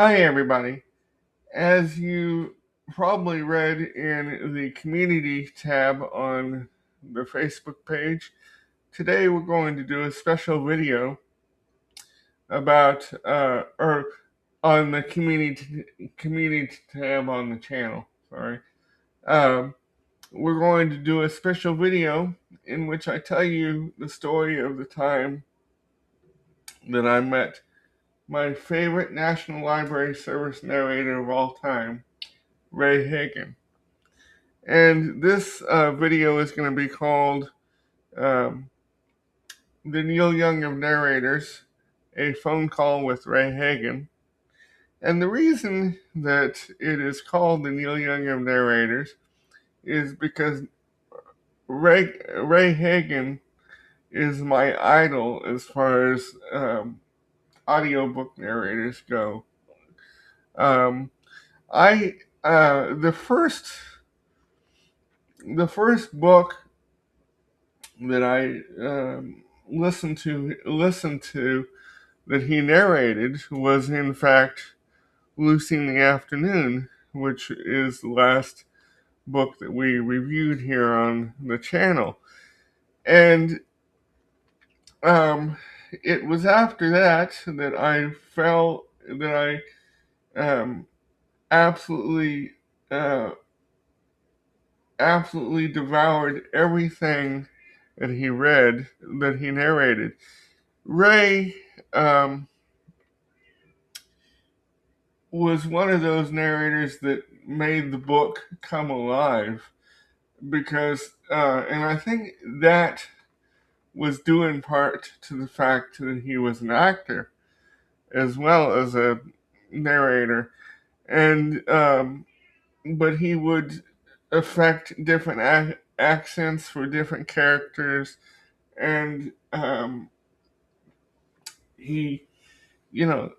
Hi, everybody. As you probably read in the community tab on the Facebook page, today we're going to do a special video about, or on the community tab on the channel. Sorry. Um, we're going to do a special video in which I tell you the story of the time that I met my favorite National Library Service narrator of all time, Ray Hagen. And this video is going to be called um, The Neil Young of Narrators, a phone call with Ray Hagen. And the reason that it is called The Neil Young of Narrators is because Ray Hagen is my idol as far as audiobook narrators go. Um, I the first book that I listened to that he narrated was in fact Lucy in the Afternoon, which is the last book that we reviewed here on the channel. And it was after that that I felt that I absolutely uh, absolutely devoured everything that he narrated. Ray um, was one of those narrators that made the book come alive because, and I think that was due in part to the fact that he was an actor as well as a narrator, and but he would affect different accents for different characters, and he, you know,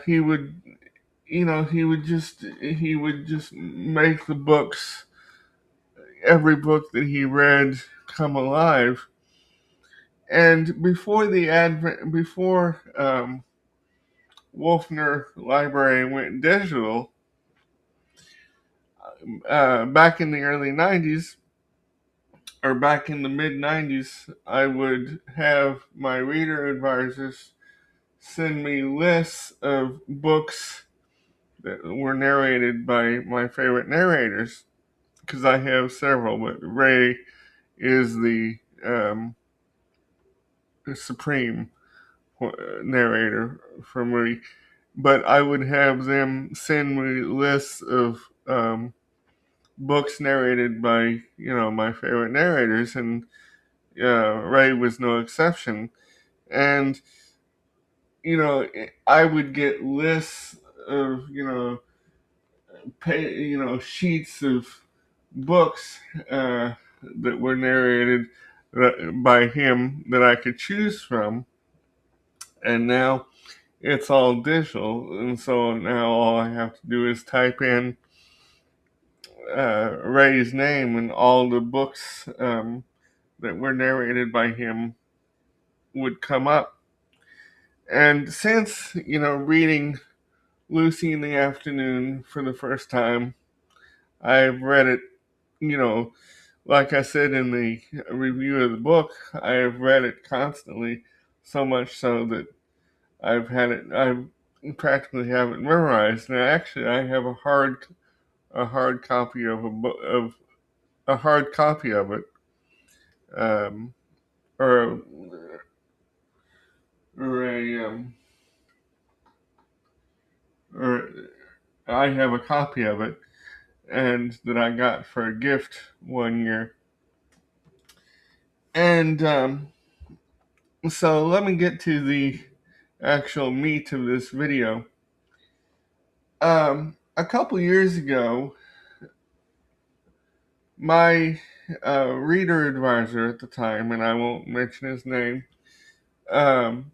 he would he would just make the books, every book that he read, come alive. And before Wolfner Library went digital, back in the early '90s or back in the mid '90s, I would have my reader advisors send me lists of books that were narrated by my favorite narrators, because I have several, but Ray is the supreme narrator for me. But I would have them send me lists of books narrated by my favorite narrators, and Ray was no exception. And I would get lists of sheets of books that were narrated by him that I could choose from. And now it's all digital, and so now all I have to do is type in Ray's name, and all the books that were narrated by him would come up. And since reading Lucy in the Afternoon for the first time, I've read it, like I said in the review of the book, I have read it constantly, so much so that I practically have it memorized. And actually, I have a hard copy of a hard copy of it, um, or or a or I have a copy of it, and that I got for a gift one year. And so let me get to the actual meat of this video. A couple years ago, my reader advisor at the time, and I won't mention his name, um,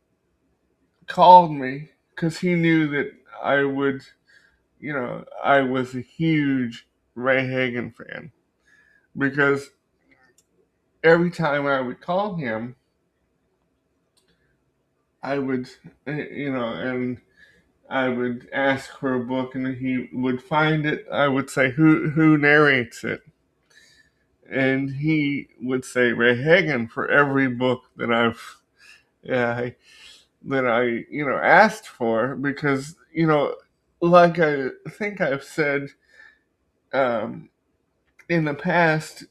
called me because he knew that I was a huge Ray Hagen fan. Because every time I would call him, I would, and I would ask for a book and he would find it. I would say, who narrates it? And he would say Ray Hagen for every book that yeah, asked for, because, like I think I've said um, in the past,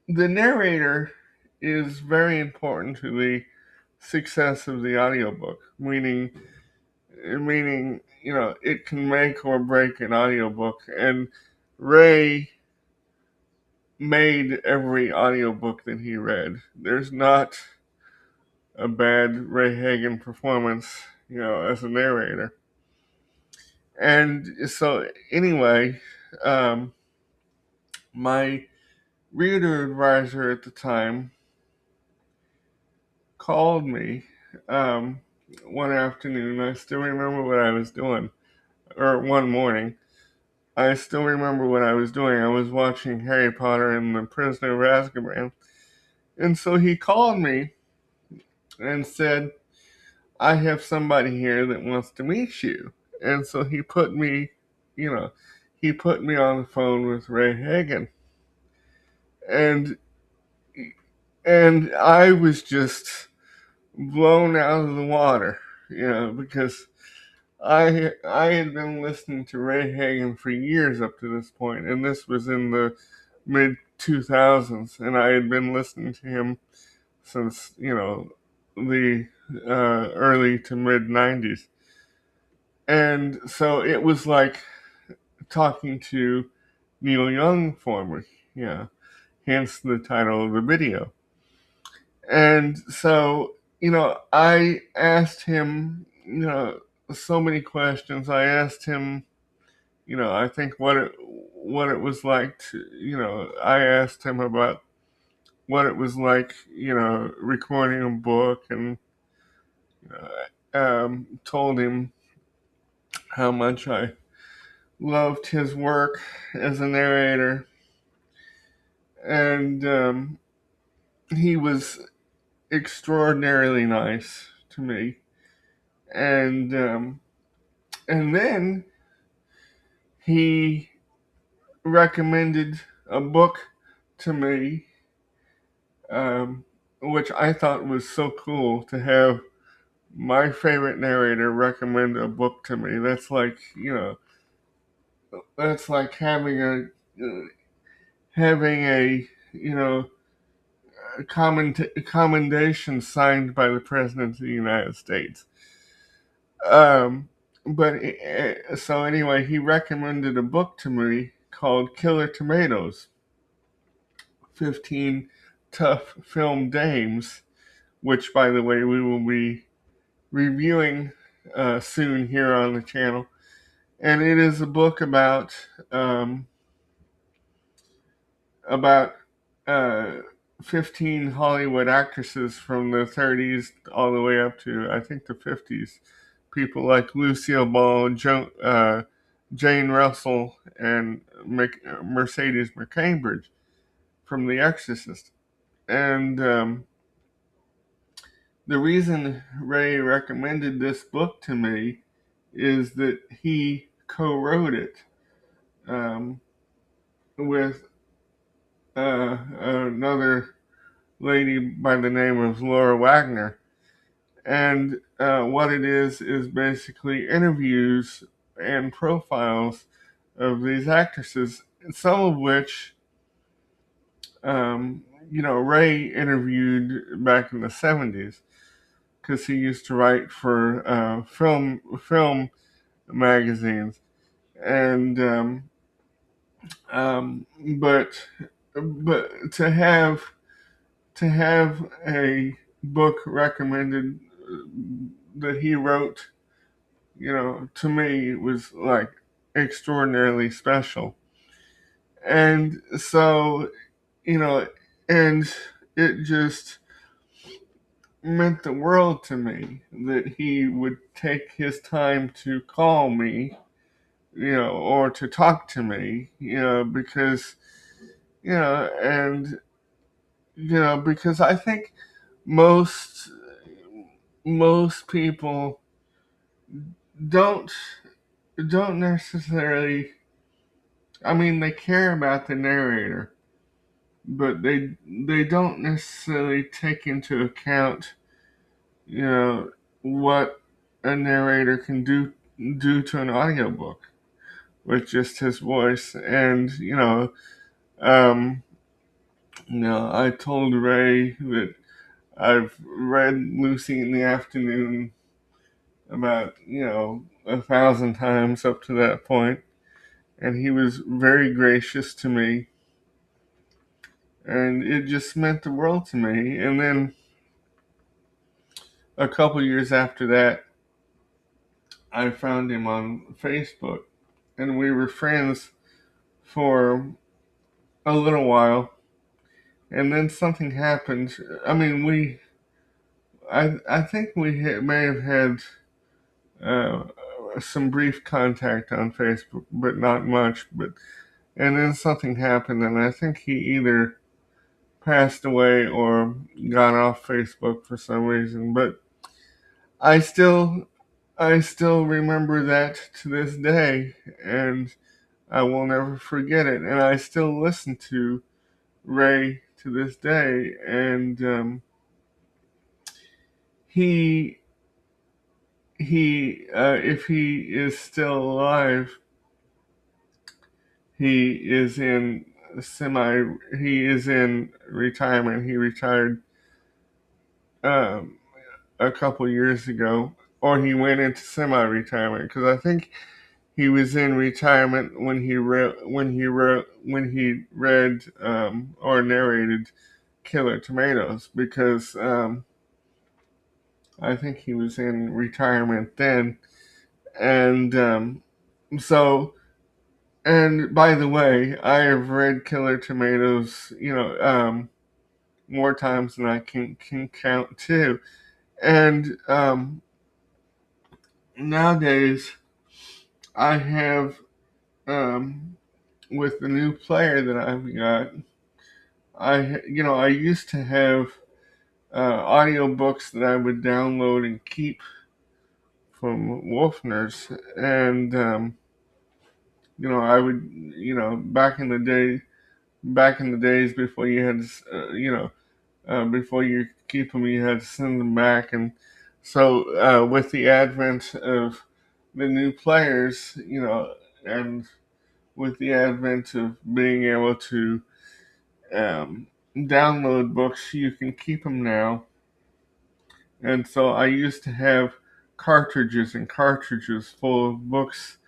the narrator is very important to the success of the audiobook, meaning it can make or break an audiobook. And Ray made every audiobook that he read. There's not a bad Ray Hagen performance, as a narrator. And so anyway, my reader advisor at the time called me one afternoon. I still remember what I was doing, or one morning. I still remember what I was doing. I was watching Harry Potter and the Prisoner of Azkaban. And so he called me and said, I have somebody here that wants to meet you. And so you know, he put me on the phone with Ray Hagen. And I was just blown out of the water, because I had been listening to Ray Hagen for years up to this point, and this was in the mid 2000s, and I had been listening to him since the early to mid 90s, and so it was like talking to Neil Young for me, hence the title of the video. And so, I asked him, so many questions. I asked him, I think what it was like to, I asked him about what it was like, recording a book, and told him how much I loved his work as a narrator. And he was extraordinarily nice to me. And then he recommended a book to me, which I thought was so cool, to have my favorite narrator recommend a book to me. That's like having a commendation signed by the President of the United States. But so anyway, he recommended a book to me called Killer Tomatoes, 15 Tough Film Dames, which, by the way, we will be reviewing soon here on the channel. And it is a book about uh, 15 Hollywood actresses from the 30s all the way up to, I think, the 50s. People like Lucille Ball, Jane Russell, and Mercedes McCambridge from The Exorcist. And the reason Ray recommended this book to me is that he co-wrote it with another lady by the name of Laura Wagner. And what it is basically interviews and profiles of these actresses, some of which, Ray interviewed back in the 70s, because he used to write for film magazines. And but to have a book recommended that he wrote, to me, was like extraordinarily special. And so, and it just meant the world to me that he would take his time to call me, or to talk to me, because, and, because I think most people don't don't necessarily. I mean, they care about the narrator, but they don't necessarily take into account, you know, what a narrator can do to an audiobook with just his voice. And um, I told Ray that I've read Lucy in the Afternoon about 1,000 times up to that point, and he was very gracious to me, and it just meant the world to me. And then a couple years after that, I found him on Facebook, and we were friends for a little while. And then something happened. I mean, I think may have had uh, some brief contact on Facebook, but not much. And then something happened, and I think he either passed away or got off Facebook for some reason. But I still I still remember that to this day, and I will never forget it. And I still listen to Ray to this day, and he if he is still alive, he is in semi he is in retirement. He retired um, a couple years ago, or he went into semi-retirement, because I think he was in retirement when he read or narrated Killer Tomatoes, because I think he was in retirement then. And so, and by the way, I have read Killer Tomatoes, more times than I can count too. And nowadays, I have with the new player that I've got, I used to have audiobooks that I would download and keep from Wolfner's, and I would, back in the days before you had, before you keep them, you had to send them back. And so with the advent of the new players, and with the advent of being able to download books, you can keep them now. And so I used to have cartridges and cartridges full of books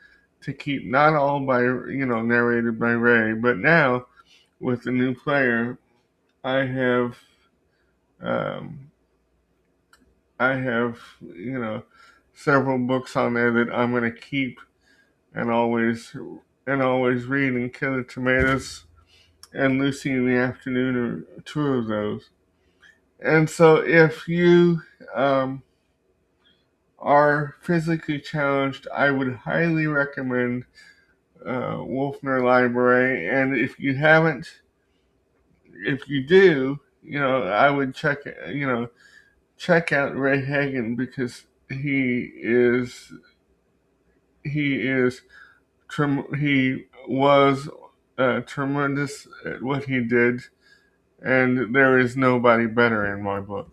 to keep, not all by, narrated by Ray, but now with the new player, I have, um, several books on there that I'm going to keep and always read. And Killer Tomatoes and Lucy in the Afternoon are two of those. And so if you are physically challenged, I would highly recommend Wolfner Library. And if you do, I would check out Ray Hagen, because he is he was tremendous at what he did, and there is nobody better in my book.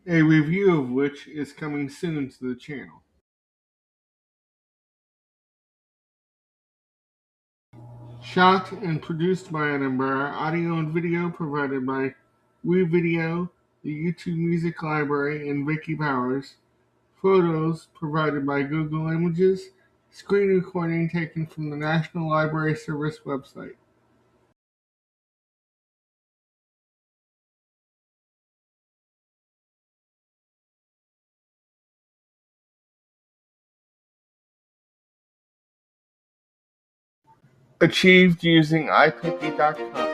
a review of which is coming soon to the channel. Shot and produced by Edinburgh, audio and video provided by WeVideo, the YouTube Music Library, and Vicky Powers. Photos provided by Google Images. Screen recording taken from the National Library Service website. Achieved using iPicky.com.